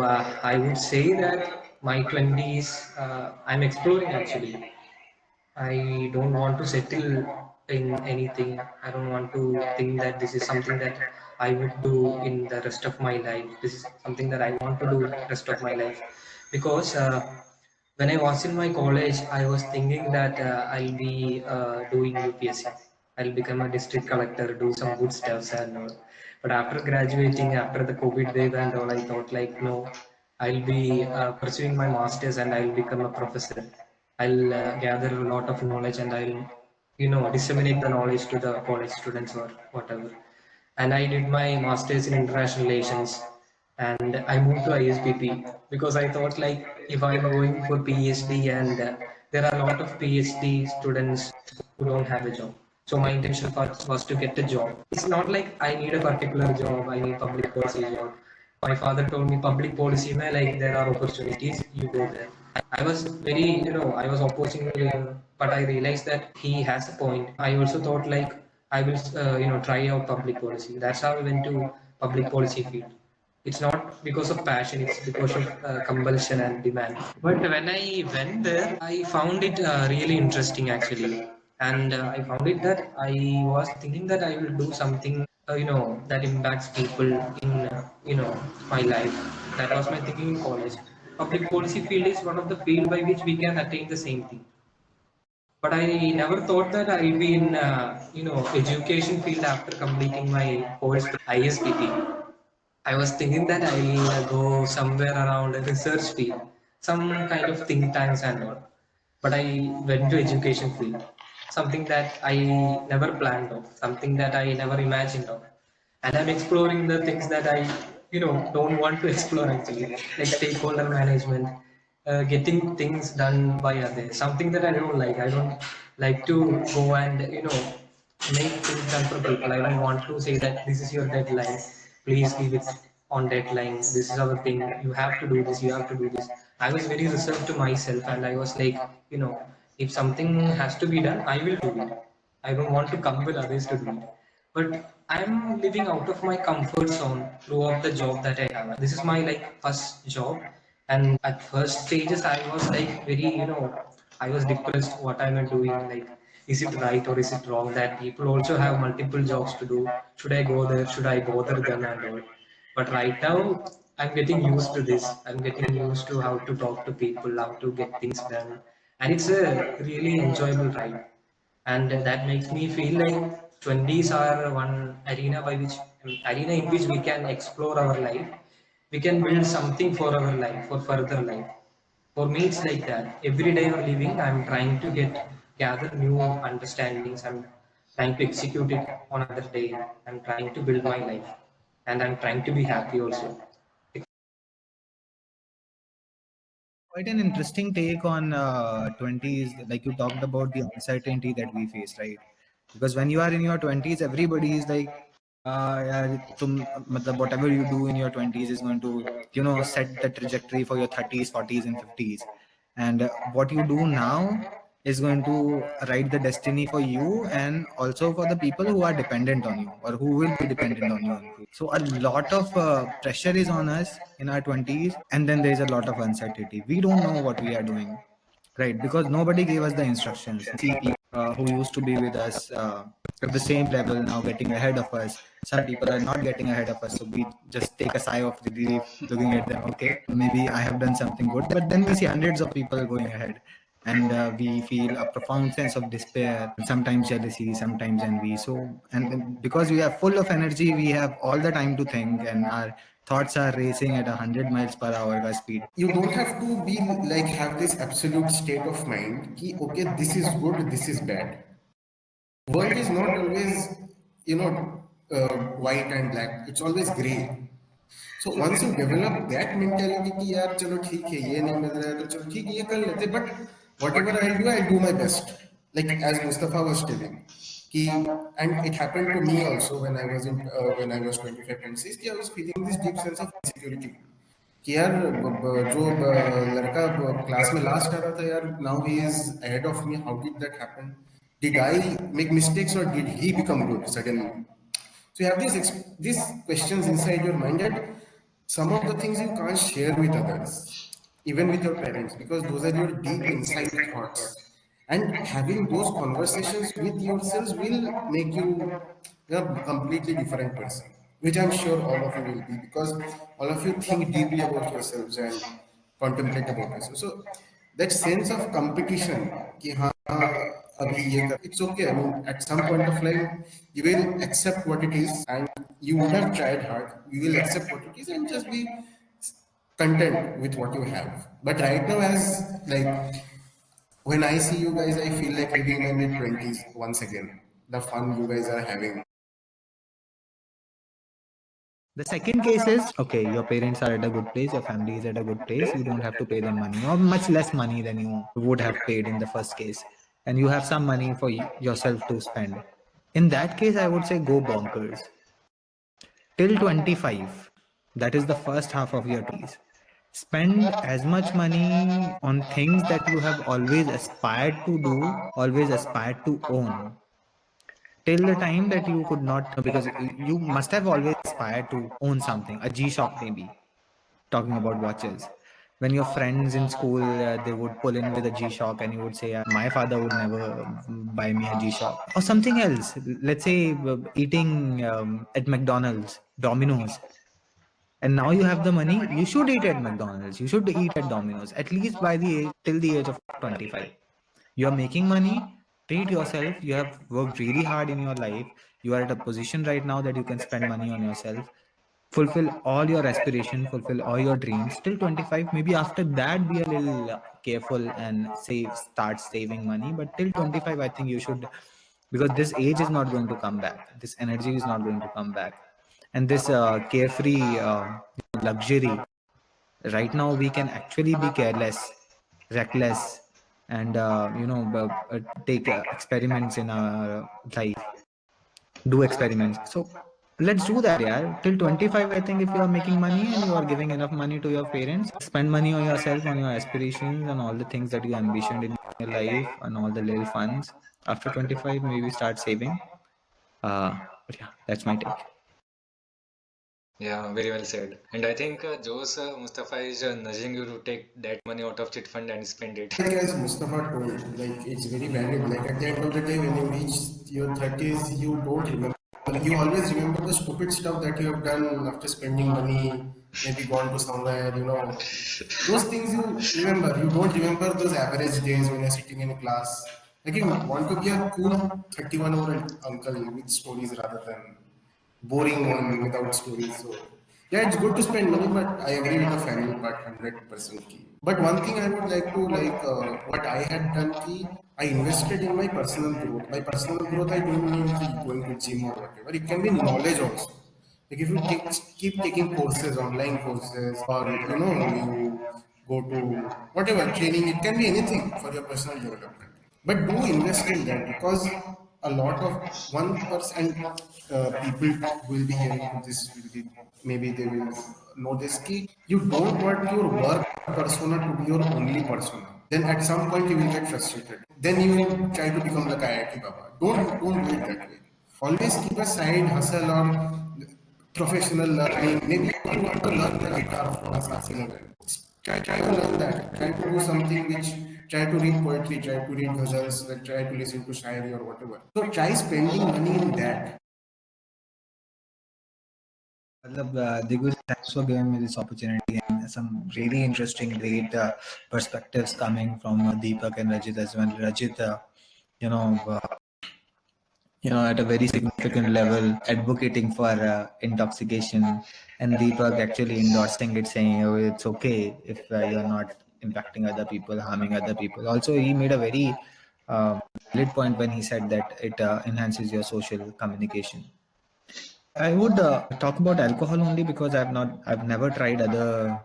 I would say that my 20s, I'm exploring actually. I don't want to settle in anything. I don't want to think that this is something that I would do in the rest of my life. This is something that I want to do rest of my life. Because when I was in my college, I was thinking that I'll be doing UPSC. I'll become a district collector, do some good stuffs and all. But after graduating, after the COVID wave and all, I thought like, no, I'll be pursuing my masters and I'll become a professor. I'll gather a lot of knowledge and I'll, disseminate the knowledge to the college students or whatever. And I did my masters in international relations and I moved to ISBP because I thought like if I'm going for PhD and there are a lot of PhD students who don't have a job. So my intention first was to get a job. It's not like I need a particular job, I need public policy job. My father told me public policy, mein, like there are opportunities, you go there. I was very, I was opposing, but I realized that he has a point. I also thought like I will, try out public policy. That's how I went to public policy field. It's not because of passion, it's because of compulsion and demand. But when I went there, I found it really interesting actually. And I found it that I was thinking that I will do something, that impacts people in, my life. That was my thinking in college. Public policy field is one of the field by which we can attain the same thing. But I never thought that I'll be in, education field after completing my course ISPT. I was thinking that I'll go somewhere around a research field, some kind of think tanks and all. But I went to education field, something that I never planned of, something that I never imagined of. And I'm exploring the things that I, don't want to explore actually, like stakeholder management, getting things done by others, something that I don't like. I don't like to go and, make things done for people. I don't want to say that this is your deadline. Please give it on deadline. This is our thing. You have to do this. You have to do this. I was very reserved to myself, and I was like, if something has to be done, I will do it. I don't want to compel others to do it. But I'm living out of my comfort zone throughout the job that I have. This is my like first job, and at first stages I was like very, I was depressed. What am I doing? Like, is it right or is it wrong that people also have multiple jobs to do? Should I go there? Should I bother them and all? But right now, I'm getting used to this. I'm getting used to how to talk to people, how to get things done, and it's a really enjoyable ride. And that makes me feel like 20s are one arena by which arena in which we can explore our life. We can build something for our life, for further life. For me, it's like that. Every day of living, I'm trying to gather new understandings. I'm trying to execute it on another day. I'm trying to build my life, and I'm trying to be happy also. Quite an interesting take on 20s. Like you talked about the uncertainty that we face, right? Because when you are in your 20s, everybody is like, yeah, whatever you do in your 20s is going to, set the trajectory for your 30s, 40s, and 50s. And what you do now is going to write the destiny for you and also for the people who are dependent on you or who will be dependent on you. So a lot of pressure is on us in our 20s, and then there is a lot of uncertainty. We don't know what we are doing, right? Because nobody gave us the instructions. See people who used to be with us at the same level now getting ahead of us. Some people are not getting ahead of us, so we just take a sigh of relief looking at them. Okay, maybe I have done something good, but then we see hundreds of people going ahead, and we feel a profound sense of despair, sometimes jealousy, sometimes envy. So, and because we are full of energy, we have all the time to think, and our thoughts are racing at 100 miles per hour speed. You don't have to be like have this absolute state of mind ki okay, this is good, this is bad. World is not always, you know, white and black. It's always gray. So once you develop that mentality कि यार चलो ठीक है ये नहीं मिल रहा है तो चलो ठीक है ये कर लेते, but whatever I'll do my best. Like as Mustafa was telling कि, and it happened to me also when I was in when I was 25 26 कि I was feeling this deep sense of insecurity कि यार जो लड़का class में last आ रहा था यार, now he is ahead of me. How did that happen? Did I make mistakes or did he become good suddenly? So you have these questions inside your mind that some of the things you can't share with others, even with your parents, because those are your deep inside thoughts. And having those conversations with yourselves will make you a completely different person, which I'm sure all of you will be, because all of you think deeply about yourselves and contemplate about yourself. So that sense of competition, कि हाँ अभी ये कर, it's okay. I mean, at some point of life, you will accept what it is, and you would have tried hard. You will accept what it is and just be content with what you have. But right now, as like when I see you guys, I feel like living my mid 20s once again. The fun you guys are having. The second case is okay, your parents are at a good place, your family is at a good place, you don't have to pay them money or much less money than you would have paid in the first case, and you have some money for yourself to spend. In that case, I would say go bonkers. Till 25, that is the first half of your 20s. Spend as much money on things that you have always aspired to do, always aspired to own, till the time that you could not, because you must have always aspired to own something, a G-Shock maybe, talking about watches. When your friends in school, they would pull in with a G-Shock and you would say, my father would never buy me a G-Shock. Or something else, let's say eating at McDonald's, Domino's, and now you have the money, you should eat at McDonald's, you should eat at Domino's, at least by the age, till the age of 25. You are making money, treat yourself, you have worked really hard in your life, you are at a position right now that you can spend money on yourself, fulfill all your aspiration, fulfill all your dreams till 25. Maybe after that be a little careful and save, start saving money, but till 25 I think you should, because this age is not going to come back, this energy is not going to come back, and this carefree luxury, right now we can actually be careless, reckless, and take experiments in our life, do experiments. So let's do that, yeah. Till 25, I think if you are making money and you are giving enough money to your parents, spend money on yourself, on your aspirations, and all the things that you ambitioned in your life, and all the little funds. After 25, maybe start saving. But yeah, that's my take. Yeah, very well said. And I think Jose Mustafa is nudging you to take that money out of chit fund and spend it. Like as Mustafa told, like it's very valid. Like at the end of the day, when you reach your 30s, you don't remember. You always remember the stupid stuff that you have done after spending money, maybe gone to somewhere, you know. Those things you remember. You don't remember those average days when you're sitting in class. Like you want to be a cool 31-year-old uncle with stories rather than boring one without stories. So yeah, it's good to spend money, but I agree with the family part 100% key. But one thing I would like to what I had done key, I invested in my personal growth. By personal growth, I don't mean key going to gym or whatever. It can be knowledge also. Like if you keep taking courses, online courses, or you go to whatever training, it can be anything for your personal development. But do invest in that, because a lot of 1% people who will be hearing to this will be, maybe they will know this key. You don't want your work persona to be your only persona. Then at some point you will get frustrated. Then you will try to become like IIT Baba. Don't do it that way. Always keep a side hustle or professional learning. Maybe you want to learn the guitar from a classical level. Try to learn that. Try to do something which, try to read poetry, try to read ghazals, like try to listen to shairi or whatever. So try spending money in that. Digvij, thanks for giving me this opportunity and some really interesting, great perspectives coming from Deepak and Rajit as well. Rajit, you know, uh, at a very significant level, advocating for intoxication, and Deepak actually endorsing it, saying, "Oh, it's okay if you're not impacting other people, harming other people." Also, he made a very valid point when he said that it enhances your social communication. I would talk about alcohol only because I've never tried other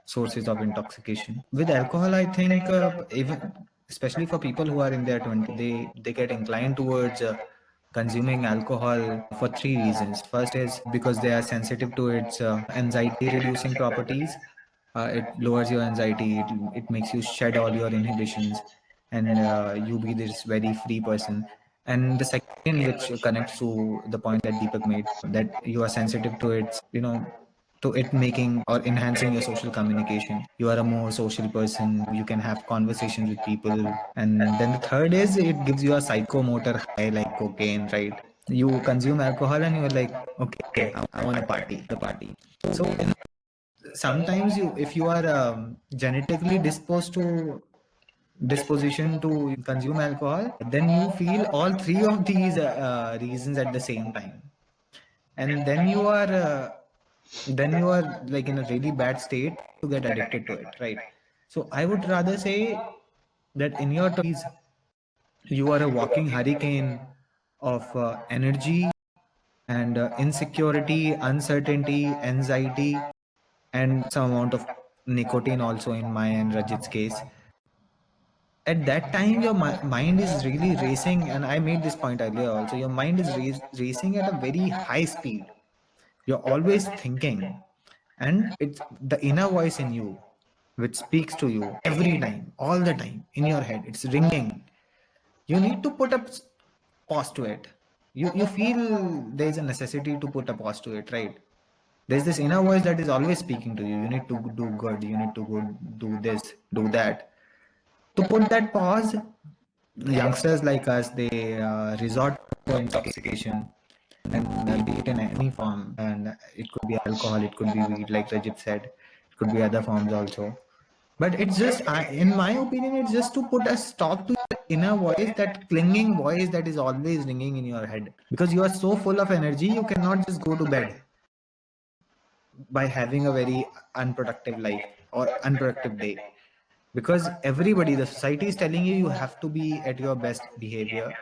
sources of intoxication. With alcohol, I think even especially for people who are in their 20s, they get inclined towards consuming alcohol for three reasons. First is because they are sensitive to its anxiety reducing properties. It lowers your anxiety. It makes you shed all your inhibitions, and you be this very free person. And the second, which connects to the point that Deepak made, that you are sensitive to its, to it making or enhancing your social communication. You are a more social person, you can have conversations with people. And then the third is it gives you a psychomotor high like cocaine, right? You consume alcohol and you're like, okay, I want to party, the party. So sometimes you, if you are genetically disposition to consume alcohol, then you feel all three of these reasons at the same time, and then you are like in a really bad state to get addicted to it, right? So I would rather say that in your 20s you are a walking hurricane of energy and insecurity, uncertainty, anxiety, and some amount of nicotine also in my and Rajit's case. At that time your mind is really racing, and I made this point earlier also, your mind is racing at a very high speed. You're always thinking, and it's the inner voice in you which speaks to you every time, all the time in your head. It's ringing. You need to put a pause to it. You feel there's a necessity to put a pause to it, right? There's this inner voice that is always speaking to you. You need to do good, you need to go do this, do that. To put that pause, youngsters like us, they resort to intoxication, and be it in any form. And it could be alcohol, it could be weed, like Rajit said, it could be other forms also. But it's just, in my opinion, it's just to put a stop to your inner voice, that clinging voice that is always ringing in your head. Because you are so full of energy, you cannot just go to bed by having a very unproductive life or unproductive day. Because everybody, the society is telling you you have to be at your best behavior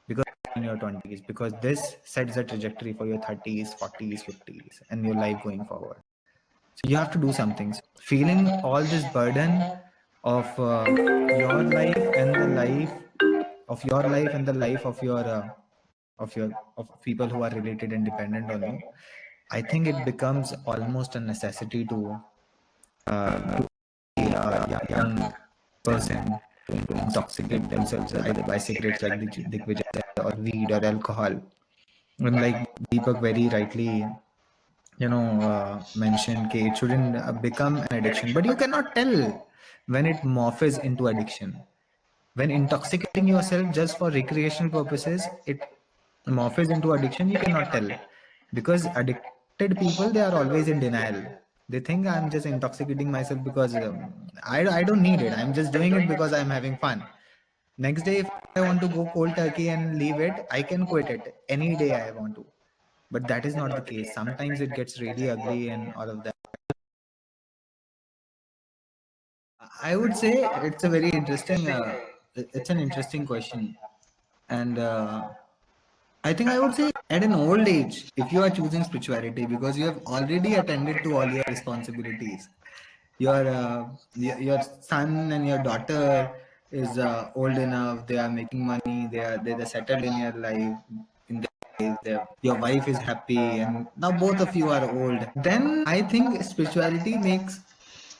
because in your 20s, because this sets the trajectory for your 30s, 40s, 50s, and your life going forward. So you have to do something. So feeling all this burden of your life and the life of your life and the life of people who are related and dependent on you, I think it becomes almost a necessity to a young person to intoxicate themselves either by cigarettes like Digvijay said, or weed or alcohol. And like Deepak very rightly, mentioned, okay, it shouldn't become an addiction, but you cannot tell when it morphs into addiction. When intoxicating yourself just for recreational purposes, it morphs into addiction, you cannot tell. Because addicted people, they are always in denial. They think I'm just intoxicating myself because I don't need it. I'm just doing it because I'm having fun. Next day, if I want to go cold turkey and leave it, I can quit it any day I want to. But that is not the case. Sometimes it gets really ugly and all of that. I would say it's a very interesting, it's an interesting question. And I think I would say at an old age, if you are choosing spirituality because you have already attended to all your responsibilities, your son and your daughter is old enough, they are making money, they're settled in your life, in their life, your wife is happy, and now both of you are old. Then I think spirituality makes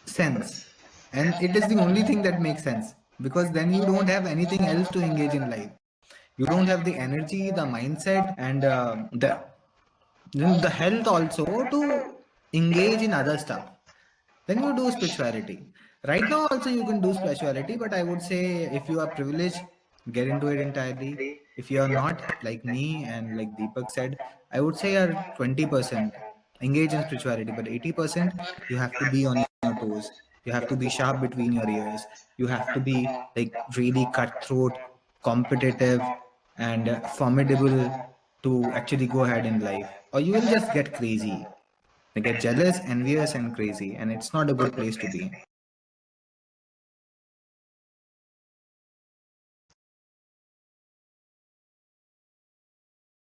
sense, and it is the only thing that makes sense, because then you don't have anything else to engage in life. You don't have the energy, the mindset, and the health also to engage in other stuff. Then you do spirituality. Right now also you can do spirituality, but I would say if you are privileged, get into it entirely. If you are not, like me and like Deepak said, I would say you're 20% engage in spirituality, but 80% you have to be on your toes. You have to be sharp between your ears. You have to be like really cutthroat, competitive, and formidable to actually go ahead in life, or you will just get crazy. They get jealous, envious, and crazy, and it's not a good place to be in.